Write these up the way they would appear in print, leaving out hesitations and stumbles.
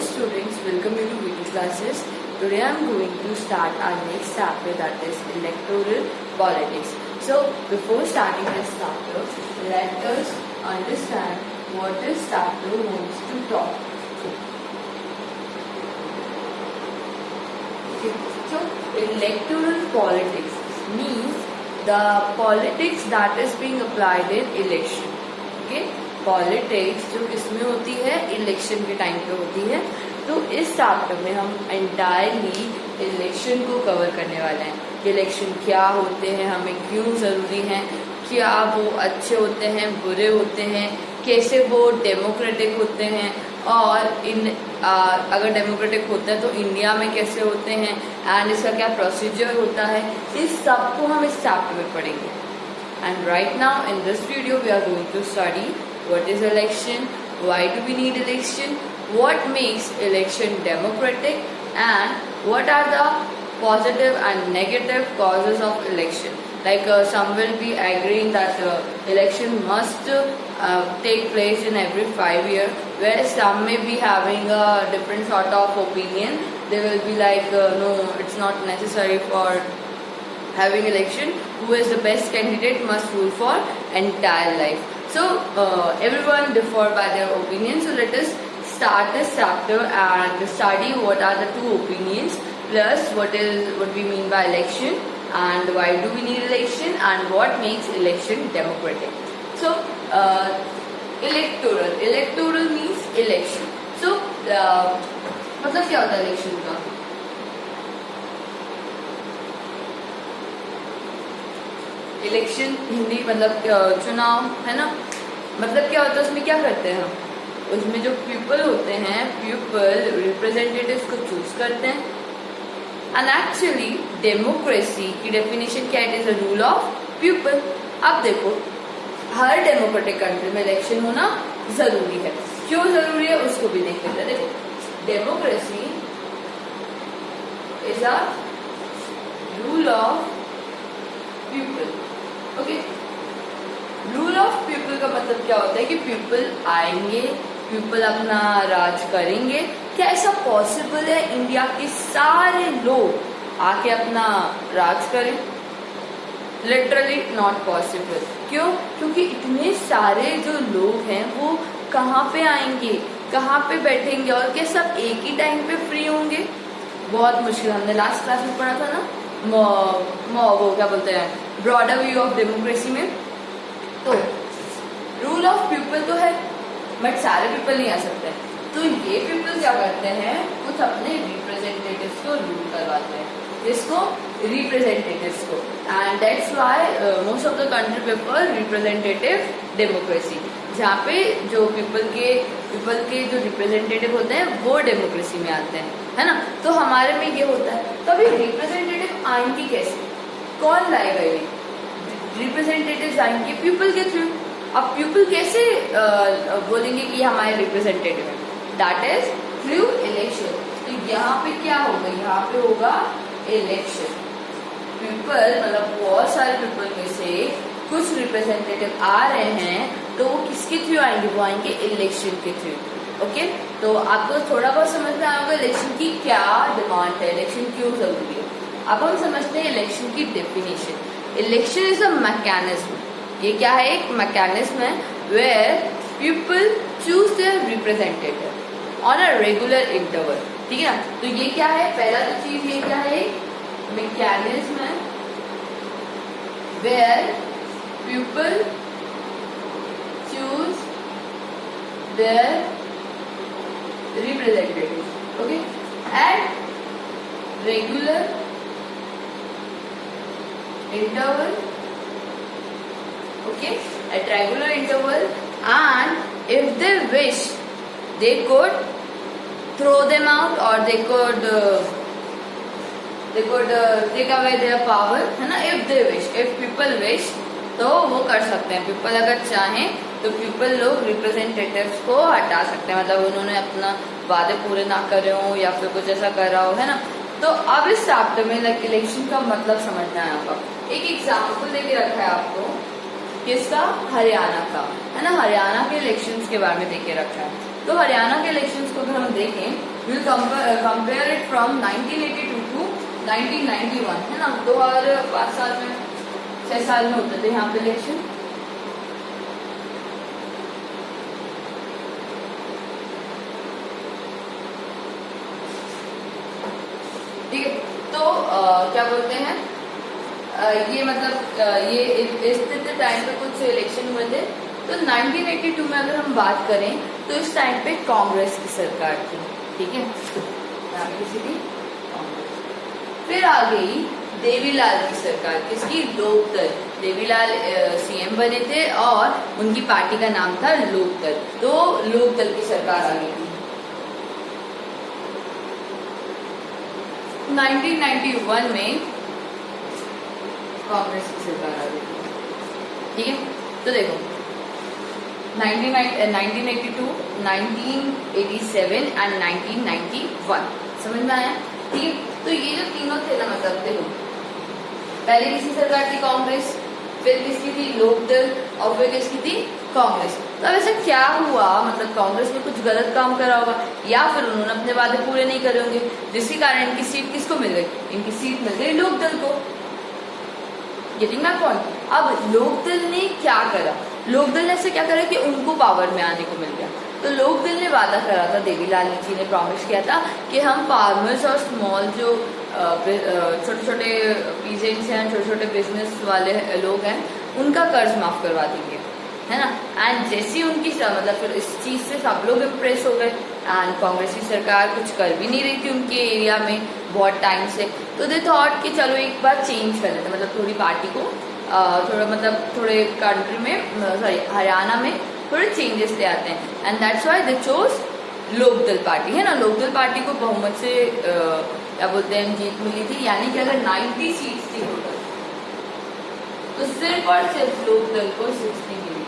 students, welcome you to VT classes. Today I am going to start our next chapter, that is electoral politics. So before starting this chapter, let us understand what this chapter wants to talk. Okay. So electoral politics means the politics that is being applied in election. Okay. Politics जो किसमें होती है, election के time पे होती है. तो इस चैप्टर में हम एंटायरली इलेक्शन को कवर करने वाले हैं कि इलेक्शन क्या होते हैं, हमें क्यों ज़रूरी हैं, क्या वो अच्छे होते हैं, बुरे होते हैं, कैसे वो डेमोक्रेटिक होते हैं, और अगर डेमोक्रेटिक होता है तो इंडिया में कैसे होते हैं, एंड इसका क्या प्रोसीजर होता है. इस सब को हम इस चैप्टर में पढ़ेंगे. And right now in this video we are going to study what is election, why do we need election, what makes election democratic, and what are the positive and negative causes of election. Like some will be agreeing that election must take place in every 5 years, where some may be having a different sort of opinion. They will be like no, it's not necessary for having election. Who is the best candidate must rule for entire life. So everyone differ by their opinion. So let us start this chapter and study what are the two opinions, plus what we mean by election, and why do we need election, and what makes election democratic. So electoral means election. So मतलब क्या होता है election का? Election Hindi मतलब चुनाव है ना. मतलब क्या होता है, उसमें क्या करते हैं हम, उसमें जो पीपल होते हैं, पीपल रिप्रेजेंटेटिव्स को चूज करते हैं. एंड एक्चुअली डेमोक्रेसी की डेफिनेशन क्या है, it is a rule of people. अब देखो, हर डेमोक्रेटिक कंट्री में इलेक्शन होना जरूरी है. क्यों जरूरी है उसको भी देख लेते हैं. देखो, democracy is a rule of people. Okay, rule of people का मतलब क्या होता है कि पीपल आएंगे, पीपल अपना राज करेंगे. क्या ऐसा पॉसिबल है इंडिया के सारे लोग आके अपना राज करें? Literally not possible. क्यों? क्योंकि इतने सारे जो लोग हैं वो कहाँ पे आएंगे, कहाँ पे बैठेंगे, और क्या सब एक ही टाइम पे फ्री होंगे? बहुत मुश्किल. हमने लास्ट क्लास में पढ़ा था ना, वो क्या बोलते हैं, ब्रॉडर व्यू ऑफ डेमोक्रेसी में. तो रूल ऑफ पीपल तो है, बट सारे पीपल नहीं आ सकते. तो ये पीपल क्या करते हैं, कुछ अपने रिप्रेजेंटेटिव्स को रूल करवाते हैं. जिसको रिप्रेजेंटेटिव्स को. And that's why most of the country prefer representative democracy, जहाँ पे जो पीपल के जो रिप्रेजेंटेटिव होते हैं वो डेमोक्रेसी में आते हैं, है ना. तो हमारे में ये होता है. तो अभी रिप्रेजेंटेटिव आएंगे कैसे, कौन लाएगा ये रिप्रेजेंटेटिव? आएंगे पीपल के थ्रू. अब पीपल कैसे बोलेंगे कि हमारे रिप्रेजेंटेटिव है? That is through election. तो यहाँ पे क्या होगा, यहाँ पे होगा इलेक्शन. पीपल मतलब बहुत सारे पीपल में से कुछ रिप्रेजेंटेटिव आ रहे हैं, तो वो किसके थ्रू आएंगे? वो आएंगे इलेक्शन के थ्रू. ओके, तो आपको थोड़ा बहुत समझ में आएगा इलेक्शन की क्या डिमांड है, इलेक्शन क्यों जरूरी है. अब हम समझते हैं इलेक्शन की definition. Election is a mechanism. ये क्या है? एक मैकेनिज्म है where people choose their representative on a regular interval. ठीक है ना. तो ये क्या है, पहला तो चीज ये क्या है, मैकेनिज्म है where people choose their representatives. Okay, at regular interval. Okay, at regular interval, and if they wish they could throw them out, or they could take away their power, है ना. if they wish, if people wish, तो वो कर सकते हैं. People अगर चाहें तो पीपल लोग रिप्रेजेंटेटिव्स को हटा सकते हैं. मतलब उन्होंने अपना वादे पूरे ना करे हो या फिर कुछ ऐसा कर रहा हो, है ना. तो अब इस चैप्टर में इलेक्शन का मतलब समझना है आपको. एक एग्जाम्पल देके रखा है आपको, किसका? हरियाणा का, है ना. हरियाणा के इलेक्शंस के बारे में देके रखा है. तो हरियाणा के इलेक्शंस को अगर हम देखें, will compare it from 1982 to 1991, है ना, 2005 साल में 6 साल में होते थे यहाँ पे इलेक्शन। ठीक है, तो क्या बोलते हैं, ये मतलब ये इस टाइम पे कुछ इलेक्शन हुए थे। तो 1982 में अगर हम बात करें तो इस टाइम पे कांग्रेस की सरकार थी। ठीक है, यहाँ पे किसी थी कांग्रेस। फिर आ गई देवीलाल की सरकार, किसकी, लोकदल। देवीलाल सीएम बने थे और उनकी पार्टी का नाम था लोकदल, तो लोकदल की सरकार आ गई थी। 1991 में कांग्रेस की सरकार आ गई थी। ठीक है, तो देखो 1982, 1987 एंड 1991 समझ में आया। ठीक है, तो ये जो तीनों थे ना, मतलब देखो पहले किसकी सरकार थी, कांग्रेस, फिर किसकी थी, लोकदल, और फिर किसकी थी, कांग्रेस। तो अब ऐसा क्या हुआ, मतलब कांग्रेस ने कुछ गलत काम करा होगा या फिर उन्होंने अपने वादे पूरे नहीं करे होंगे, जिसके कारण इनकी सीट किसको मिल गई, इनकी सीट मिल गई लोकदल को। Getting my point. अब लोकदल ने क्या करा, लोकदल ने ऐसे क्या करा कि उनको पावर में आने को मिल गया। तो लोकदल ने वादा करा था, देवीलाल जी ने प्रॉमिस किया था कि हम फार्मर्स और स्मॉल जो छोटे छोटे पीजेंट्स हैं, छोटे छोटे बिजनेस वाले लोग हैं, उनका कर्ज माफ करवा देंगे, है ना। एंड जैसी उनकी मतलब फिर इस चीज से सब लोग इम्प्रेस हो गए। एंड कांग्रेस की सरकार कुछ कर भी नहीं रही थी उनके एरिया में बहुत टाइम से, तो दे थॉट कि चलो एक बार चेंज कर लेते, मतलब थोड़ी पार्टी को थोड़ा, मतलब थोड़े कंट्री में, सॉरी हरियाणा में थोड़े चेंजेस ले आते हैं। And that's why they chose Lokdal party, है ना। लोकदल पार्टी को बहुमत से क्या बोलते हैं जीत मिली थी, यानी कि अगर 90 सीट्स थी टोटल, तो सिर्फ और सिर्फ लोकदल को 60 मिली,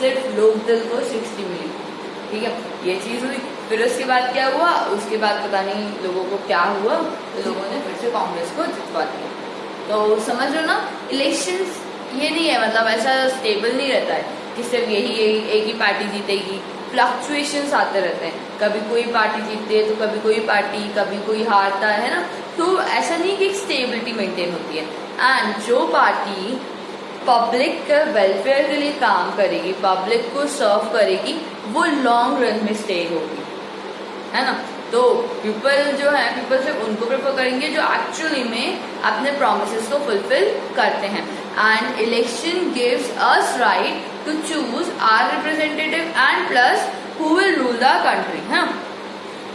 सिर्फ लोकदल को 60 मिली। ठीक है, ये चीज हुई। फिर उसके बाद क्या हुआ, उसके बाद पता नहीं लोगों को क्या हुआ, तो लोगों ने फिर से कांग्रेस को जितवा दिया। तो समझ लो ना, इलेक्शंस ये नहीं है, मतलब ऐसा स्टेबल नहीं रहता है कि सिर्फ यही एक ही पार्टी जीतेगी। फ्लक्चुएशंस आते रहते हैं, कभी कोई पार्टी जीतती है तो कभी कोई पार्टी, कभी कोई हारता है ना। तो ऐसा नहीं कि एक स्टेबिलिटी मेंटेन होती है। एंड जो पार्टी पब्लिक के वेलफेयर के लिए काम करेगी, पब्लिक को सर्व करेगी, वो लॉन्ग रन में स्टे होगी, है ना। तो पीपल जो है, पीपल सिर्फ उनको प्रेफर करेंगे जो एक्चुअली में अपने प्रोमिसेस को फुलफिल करते हैं। And election gives us right to choose our representative and plus who will rule the country, है।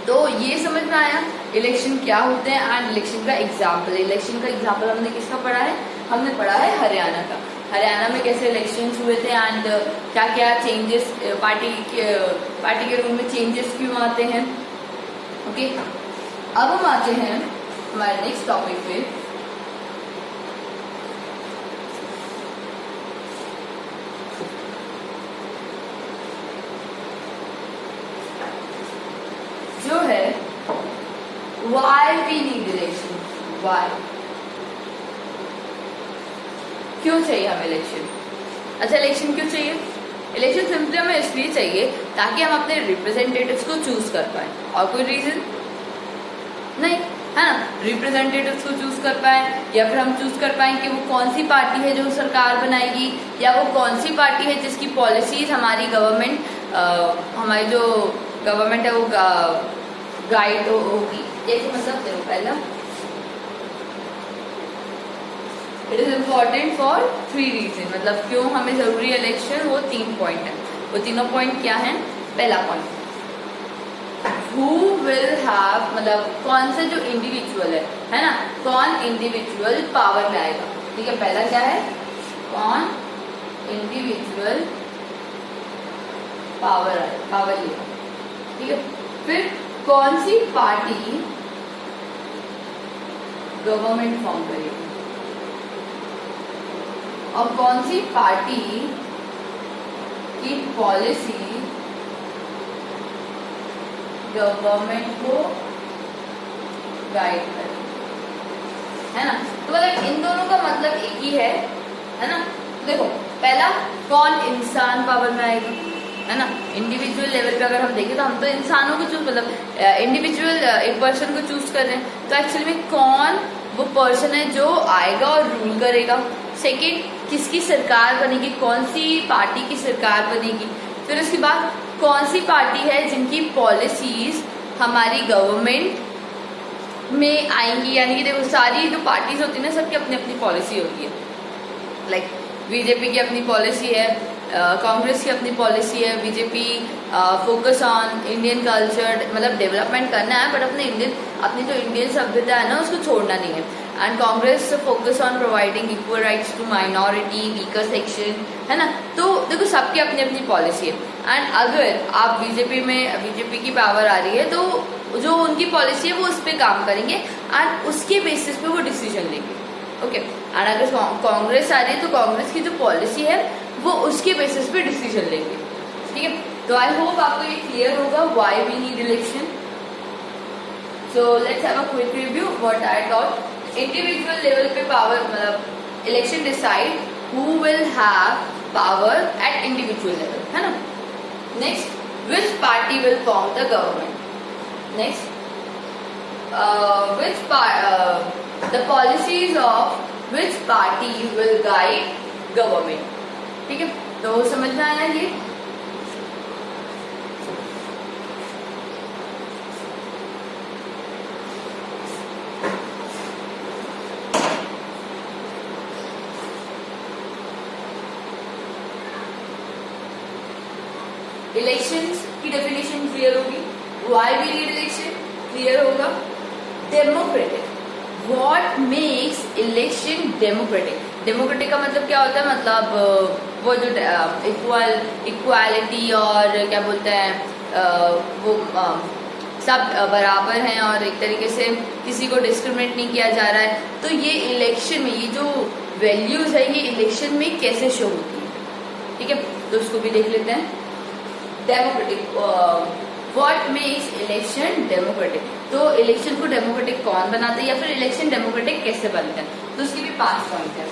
तो ये समझ में आया इलेक्शन क्या होते हैं एंड इलेक्शन का एग्जाम्पल। इलेक्शन का एग्जाम्पल हमने किसका पढ़ा है, हमने पढ़ा है हरियाणा का। हरियाणा में कैसे इलेक्शंस हुए थे एंड क्या क्या चेंजेस, पार्टी के रूल में चेंजेस क्यों आते हैं। ओके, अब हम आते हैं हमारे नेक्स्ट टॉपिक पे। जो है why we need election, why, क्यों चाहिए हमें इलेक्शन। अच्छा, इलेक्शन क्यों चाहिए, इलेक्शन सिंपली हमें इसलिए चाहिए ताकि हम अपने रिप्रेजेंटेटिव्स को चूज कर पाए, और कोई रीजन नहीं, है ना। रिप्रेजेंटेटिव्स को चूज कर पाए, या फिर हम चूज कर पाए कि वो कौन सी पार्टी है जो सरकार बनाएगी, या वो कौन सी पार्टी है जिसकी पॉलिसीज हमारी गवर्नमेंट, हमारी जो गवर्नमेंट है वो गाइड होगी। जैसे मतलब देखो, पहला it is important for 3 reason, मतलब क्यों हमें जरूरी है इलेक्शन, वो 3 पॉइंट है। वो तीनों पॉइंट क्या है, पहला पॉइंट हु विल हैव, मतलब कौन सा जो इंडिविजुअल है ना, कौन इंडिविजुअल पावर में आएगा। ठीक है, पहला क्या है, कौन इंडिविजुअल पावर लेगा। ठीक है, फिर कौन सी पार्टी गवर्नमेंट फॉर्म करेगी, और कौन सी पार्टी की पॉलिसी गवर्नमेंट को गाइड करे, है ना। तो मतलब इन दोनों का मतलब एक ही है ना। देखो, पहला कौन इंसान पावर में आएगा, है ना। इंडिविजुअल लेवल पे अगर हम देखें तो हम तो इंसानों को चूज मतलब इंडिविजुअल एक पर्सन को चूज कर रहे हैं, तो एक्चुअली में कौन वो पर्सन है जो आएगा और रूल करेगा। सेकेंड, किसकी सरकार बनेगी, कौन सी पार्टी की सरकार बनेगी। फिर उसके बाद कौन सी पार्टी है जिनकी पॉलिसीज हमारी गवर्नमेंट में आएंगी, यानी कि देखो सारी जो पार्टीज होती है ना सबकी अपनी अपनी पॉलिसी होती है। लाइक बीजेपी की अपनी पॉलिसी है, कांग्रेस की अपनी पॉलिसी है। BJP focus on Indian culture, मतलब डेवलपमेंट करना है बट अपनी जो इंडियन सभ्यता है ना उसको छोड़ना नहीं है। And Congress focus on providing equal rights to minority weaker section, है ना। तो देखो सबकी अपनी अपनी पॉलिसी है। एंड अगर आप बीजेपी की पावर आ रही है तो जो उनकी पॉलिसी है वो उस पर काम करेंगे एंड उसके बेसिस पे वो डिसीजन लेंगे। ओके, एंड अगर कांग्रेस आ रही है तो कांग्रेस की जो पॉलिसी है वो उसके बेसिस पे डिसीजन लेंगे। ठीक है, तो आई होप आपको ये क्लियर होगा why we need election. So let's have a quick review what I taught. Individual level पे पावर मतलब election decide who will have power at individual level, है ना। Next, which party will form the government. Next, the policies of which party will guide government। ठीक है, तो समझ में आया ये। इलेक्शंस की डेफिनेशन क्लियर होगी, why we need election clear होगा। Democratic, what makes election democratic. Democratic का मतलब क्या होता है, मतलब वो जो इक्वालिटी और क्या बोलते हैं वो सब बराबर हैं और एक तरीके से किसी को डिस्क्रिमिनेट नहीं किया जा रहा है। तो ये इलेक्शन में ये जो वैल्यूज है ये इलेक्शन में कैसे शो होती है। ठीक है, तो उसको भी देख लेते हैं। Democratic, what makes election democratic. तो इलेक्शन को डेमोक्रेटिक कौन बनाता है या फिर इलेक्शन डेमोक्रेटिक कैसे बनता है, तो उसके भी 5 पॉइंट है।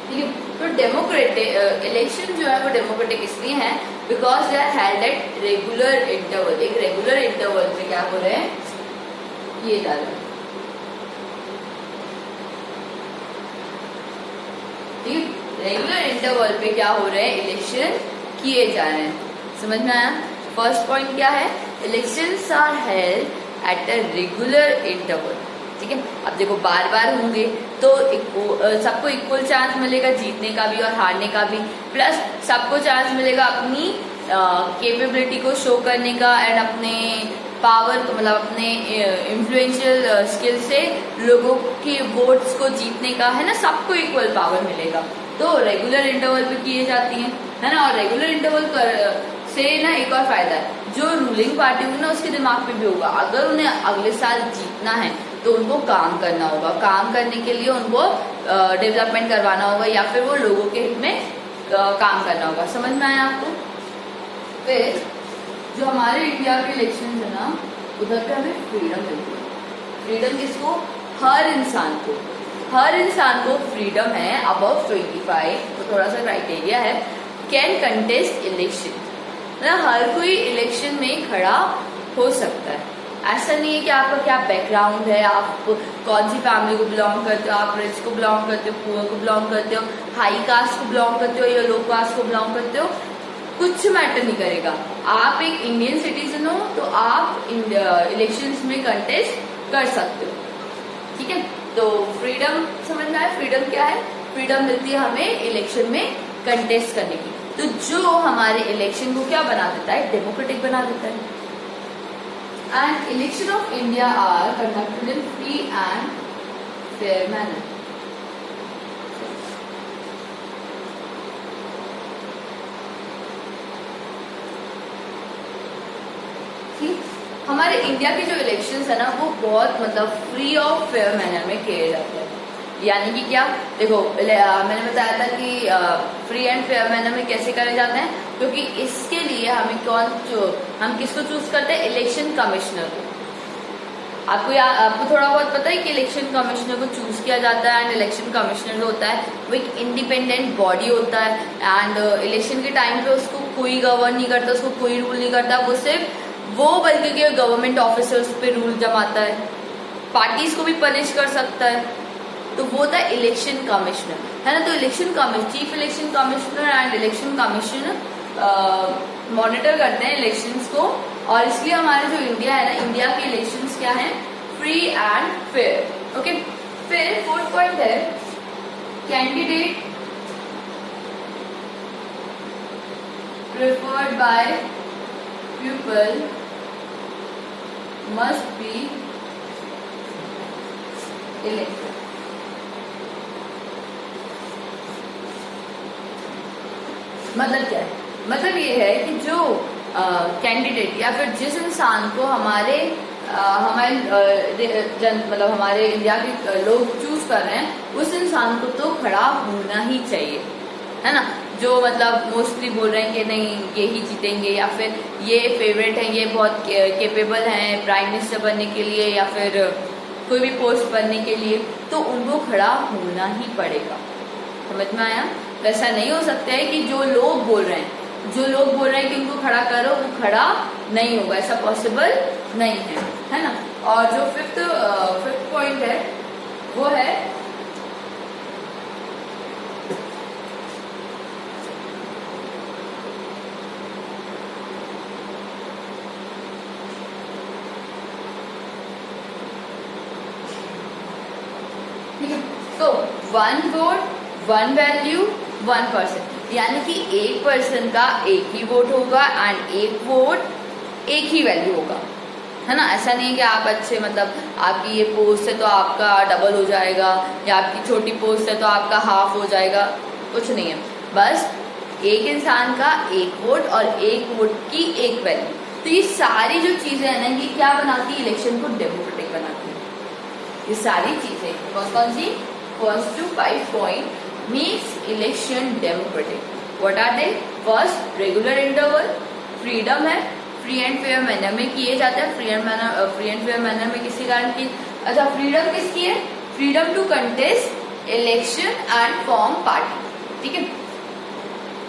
ठीक है, तो डेमोक्रेटिक इलेक्शन जो है वो डेमोक्रेटिक इसलिए है because they are held at regular interval. एक रेगुलर इंटरवल पे क्या हो रहे हैं, ये डाल रहे हैं। ठीक, रेगुलर इंटरवल पे क्या हो रहे हैं, इलेक्शन किए जा रहे हैं। समझ में आया। फर्स्ट पॉइंट क्या है, elections are held at a regular interval. ठीक है, अब देखो बार बार होंगे तो सबको इक्वल चांस मिलेगा जीतने का भी और हारने का भी, प्लस सबको चांस मिलेगा अपनी कैपेबिलिटी को शो करने का एंड अपने पावर को मतलब अपने इन्फ्लुएंशियल स्किल से लोगों के वोट्स को जीतने का, है ना। सबको इक्वल पावर मिलेगा। तो रेगुलर इंटरवल पे किए जाती हैं, है ना। और रेगुलर इंटरवल से ना एक और फायदा है, जो रूलिंग पार्टी होगी ना उसके दिमाग पे भी होगा, अगर उन्हें अगले साल जीतना है तो उनको काम करना होगा। काम करने के लिए उनको डेवलपमेंट करवाना होगा या फिर वो लोगों के हित में काम करना होगा। समझ में आया आपको। फिर जो हमारे इंडिया के इलेक्शन है ना उधर पे हमें फ्रीडम मिलती है। फ्रीडम किसको, हर इंसान को फ्रीडम है अबव 25, तो थोड़ा सा क्राइटेरिया है, कैन कंटेस्ट इलेक्शन। मतलब हर कोई इलेक्शन में खड़ा हो सकता है। ऐसा नहीं है कि आपका क्या बैकग्राउंड है, आप कौन सी फैमिली को बिलोंग करते हो, आप रिच को बिलोंग करते हो, पुअर को बिलोंग करते हो, हाई कास्ट को बिलोंग करते हो या लो कास्ट को बिलोंग करते हो, कुछ मैटर नहीं करेगा। आप एक इंडियन सिटीजन हो तो आप इलेक्शंस में कंटेस्ट कर सकते हो। ठीक है, तो फ्रीडम समझना है। फ्रीडम क्या है, फ्रीडम मिलती है हमें इलेक्शन में कंटेस्ट करने की। तो जो हमारे इलेक्शन को क्या बना देता है, डेमोक्रेटिक बना देता है। And election of India are conducted in free and fair manner. हमारे इंडिया के जो इलेक्शंस है ना वो बहुत मतलब फ्री और फेयर मैनर में किए जाते हैं। यानी कि क्या, देखो मैंने बताया था कि फ्री एंड फेयर मैनर में कैसे करे जाते हैं, क्योंकि इसके लिए हम किसको चूज करते हैं, इलेक्शन कमिश्नर को। आपको थोड़ा बहुत पता है कि इलेक्शन कमिश्नर को चूज किया जाता है, एंड इलेक्शन कमिश्नर जो होता है वो एक इंडिपेंडेंट बॉडी होता है, एंड इलेक्शन के टाइम पे उसको कोई गवर्न नहीं करता, उसको कोई रूल नहीं करता, वो सिर्फ वो बल्कि के गवर्नमेंट ऑफिसर्स पे रूल जमाता है, पार्टीज को भी पनिश कर सकता है, तो वो था इलेक्शन कमिश्नर, है ना। तो election commissioner, chief election commissioner and election commissioner monitor करते हैं इलेक्शंस को, और इसलिए हमारे जो इंडिया है ना, इंडिया के इलेक्शंस क्या हैं, फ्री एंड फेयर। ओके, फिर फोर्थ पॉइंट है candidate preferred by people must be elected. मतलब क्या है, मतलब ये है कि जो कैंडिडेट या फिर जिस इंसान को हमारे मतलब हमारे इंडिया के लोग चूज कर रहे हैं, उस इंसान को तो खड़ा होना ही चाहिए, है ना। जो मतलब मोस्टली बोल रहे हैं कि नहीं ये ही जीतेंगे, या फिर ये फेवरेट है, ये बहुत केपेबल हैं प्राइम मिनिस्टर बनने के लिए या फिर कोई भी पोस्ट बनने के लिए, तो उनको खड़ा होना ही पड़ेगा। समझ में आया। वैसा नहीं हो सकता है कि जो लोग बोल रहे हैं कि उनको खड़ा करो, वो खड़ा नहीं होगा, ऐसा पॉसिबल नहीं है ना। और जो फिफ्थ पॉइंट है वो है ठीक है, तो 1 वोट 1 वैल्यू 1 पर्सन, यानी कि एक पर्सन का एक ही वोट होगा एंड एक वोट एक ही वैल्यू होगा, है ना। ऐसा नहीं है कि आप अच्छे मतलब आपकी ये पोस्ट है तो आपका डबल हो जाएगा, या आपकी छोटी पोस्ट है तो आपका हाफ हो जाएगा, कुछ नहीं है। बस एक इंसान का एक वोट और एक वोट की एक वैल्यू। तो ये सारी जो चीजें हैं ना, ये क्या बनाती है, इलेक्शन को डेमोक्रेटिक बनाती है। ये सारी चीजें कौन कौन सी, first to 5 point makes election democratic. What are they? First, regular interval, freedom है, फ्री एंड फेयर मैनर में किए जाते हैं। फ्री एंड फेयर मैनर में किसी कारण की, अच्छा फ्रीडम किसकी है, freedom to contest election and form party, ठीक है,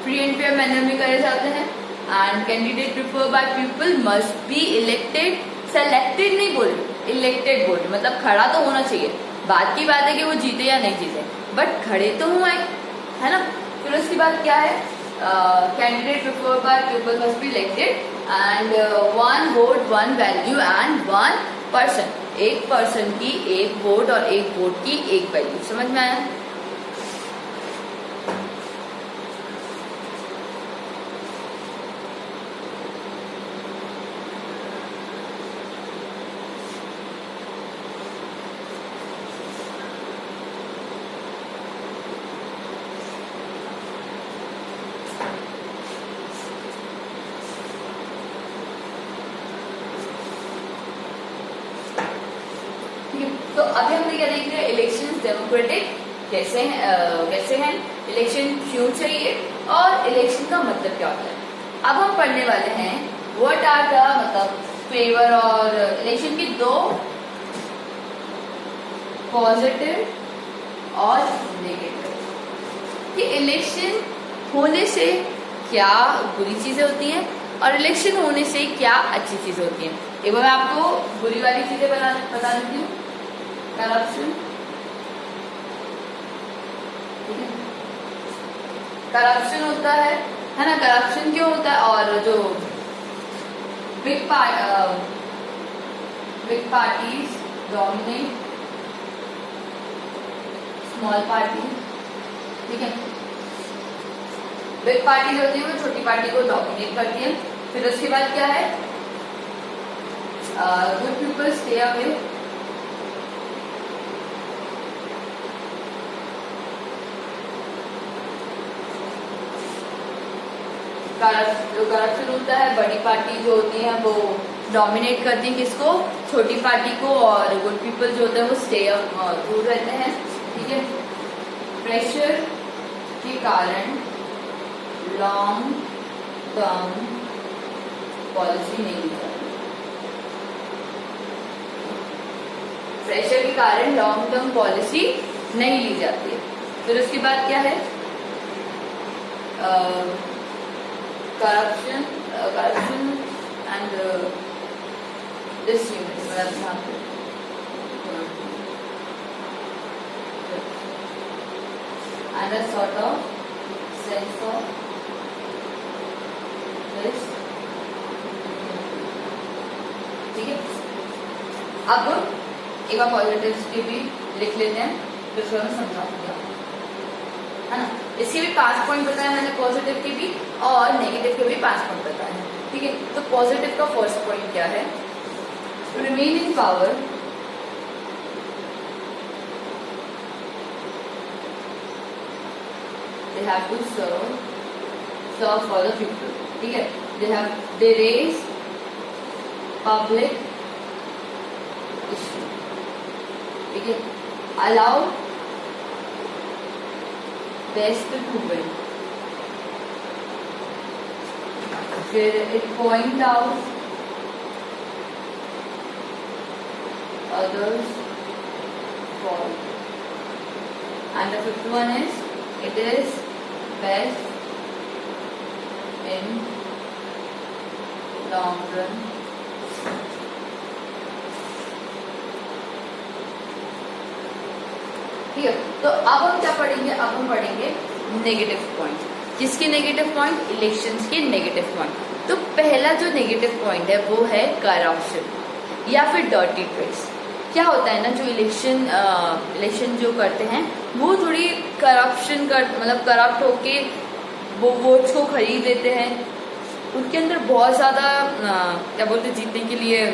फ्री एंड फेयर मैनर में करे जाते हैं। And candidate prefer by people must be elected, selected नहीं बोल रही, इलेक्टेड बोल रही, मतलब खड़ा तो होना चाहिए। बात की बात है कि वो जीते या नहीं जीते, बट खड़े तो हुए, है ना। फिर उसके बाद क्या है, candidate preferred by people must be elected and 1 vote 1 value and 1 person, एक पर्सन की एक वोट और एक वोट की एक वैल्यू। समझ में आया। तो अभी हम क्या देख रहे हैं, इलेक्शन डेमोक्रेटिक कैसे हैं, इलेक्शन क्यों चाहिए और इलेक्शन का मतलब क्या होता है। अब हम पढ़ने वाले हैं व्हाट आर द मतलब फेवर और इलेक्शन की 2 पॉजिटिव और नेगेटिव, कि इलेक्शन होने से क्या बुरी चीजें होती हैं और इलेक्शन होने से क्या अच्छी चीजें होती हैं। एक बार मैं आपको बुरी वाली चीजें बता देती हूँ। करप्शन, करप्शन होता है ना। करप्शन क्यों होता है, और जो big parties dominate small party, ठीक है। बिग पार्टी जो होती है वो छोटी पार्टी को डोमिनेट करती है। फिर उसके बाद क्या है, गुड पीपल स्टे अवे, जो करप्शन होता है, बड़ी पार्टी जो होती है वो डोमिनेट करती है किसको, छोटी पार्टी को, और गुड पीपल जो होते हैं वो स्टे दूर रहते हैं, ठीक है। प्रेशर के कारण लॉन्ग टर्म पॉलिसी नहीं ली जाती, प्रेशर के कारण लॉन्ग टर्म पॉलिसी नहीं ली जाती है। फिर उसके बाद क्या है, करप्शन एंड डिसयूनिटी, मतलब and a sort of sense of this, ठीक है। अब एक बार पॉजिटिव्स की भी लिख लेते हैं, फिर उसको मैं समझा दूंगा, है ना। इसके भी 5 पॉइंट बताए मैंने, पॉजिटिव के भी और नेगेटिव के भी 5 पॉइंट बताए हैं, ठीक है। तो पॉजिटिव का फर्स्ट पॉइंट क्या है, remain in power they have to serve for the people, ठीक है। they raise public issue, ठीक है। allow best to win, फिर it point out others fault, and the fifth one is it is best in long run, ठीक है। तो अब हम क्या पढ़ेंगे, अब हम पढ़ेंगे नेगेटिव पॉइंट। किसके नेगेटिव पॉइंट, इलेक्शंस के नेगेटिव पॉइंट। तो पहला जो नेगेटिव पॉइंट है वो है करप्शन या फिर डर्टी ट्रिक्स। क्या होता है ना, जो इलेक्शन जो करते हैं वो थोड़ी करप्शन कर, मतलब करप्ट होके वो वोट्स को खरीद लेते हैं। उनके अंदर बहुत ज़्यादा क्या बोलते हैं, जीतने के लिए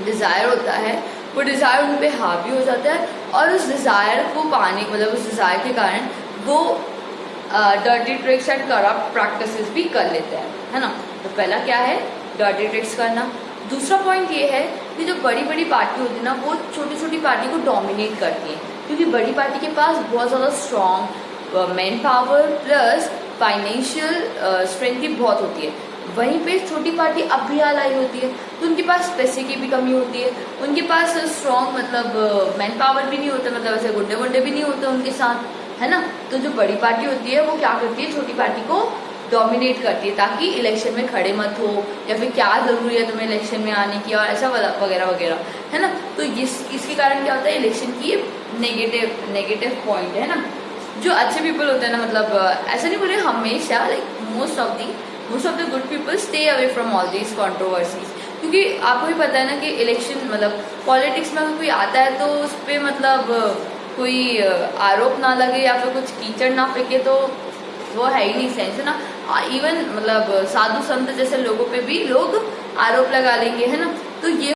डिज़ायर होता है, वो डिज़ायर उन पे हावी हो जाता है और उस डिज़ायर को पाने, मतलब उस डिज़ायर के कारण वो dirty tricks and corrupt practices भी कर लेते हैं, है ना। तो पहला क्या है, डर्टी ट्रिक्स करना। दूसरा पॉइंट ये है कि जो बड़ी बड़ी पार्टी होती है ना, वो छोटी छोटी पार्टी को डोमिनेट करती है, क्योंकि बड़ी पार्टी के पास बहुत ज़्यादा strong man power plus financial strength भी बहुत होती है। वहीं पे छोटी पार्टी अब भी लाई होती है, तो उनके पास पैसे की भी कमी होती है, उनके पास स्ट्रॉन्ग मतलब मैन पावर भी नहीं होता, मतलब ऐसे गुंडे वुंडे भी नहीं होते उनके साथ, है ना। तो जो बड़ी पार्टी होती है वो क्या करती है, छोटी पार्टी को डोमिनेट करती है, ताकि इलेक्शन में खड़े मत हो, या फिर क्या ज़रूरी है तुम्हें इलेक्शन में आने की, और ऐसा वगैरह वगैरह, है ना। तो इसके कारण क्या होता है, इलेक्शन की नेगेटिव पॉइंट है ना। जो अच्छे पीपल होते हैं ना, मतलब ऐसा नहीं बोले हमेशा, like most of the good people stay away from all these controversies, क्योंकि आपको भी पता है ना कि इलेक्शन मतलब पॉलिटिक्स में अगर कोई आता है तो उस पर मतलब कोई आरोप ना लगे या फिर कुछ कीचड़ ना फेंके तो वो है ही नहीं सेंस, है ना। इवन मतलब साधु संत जैसे लोगों पे भी लोग आरोप लगा लेंगे, है ना। तो ये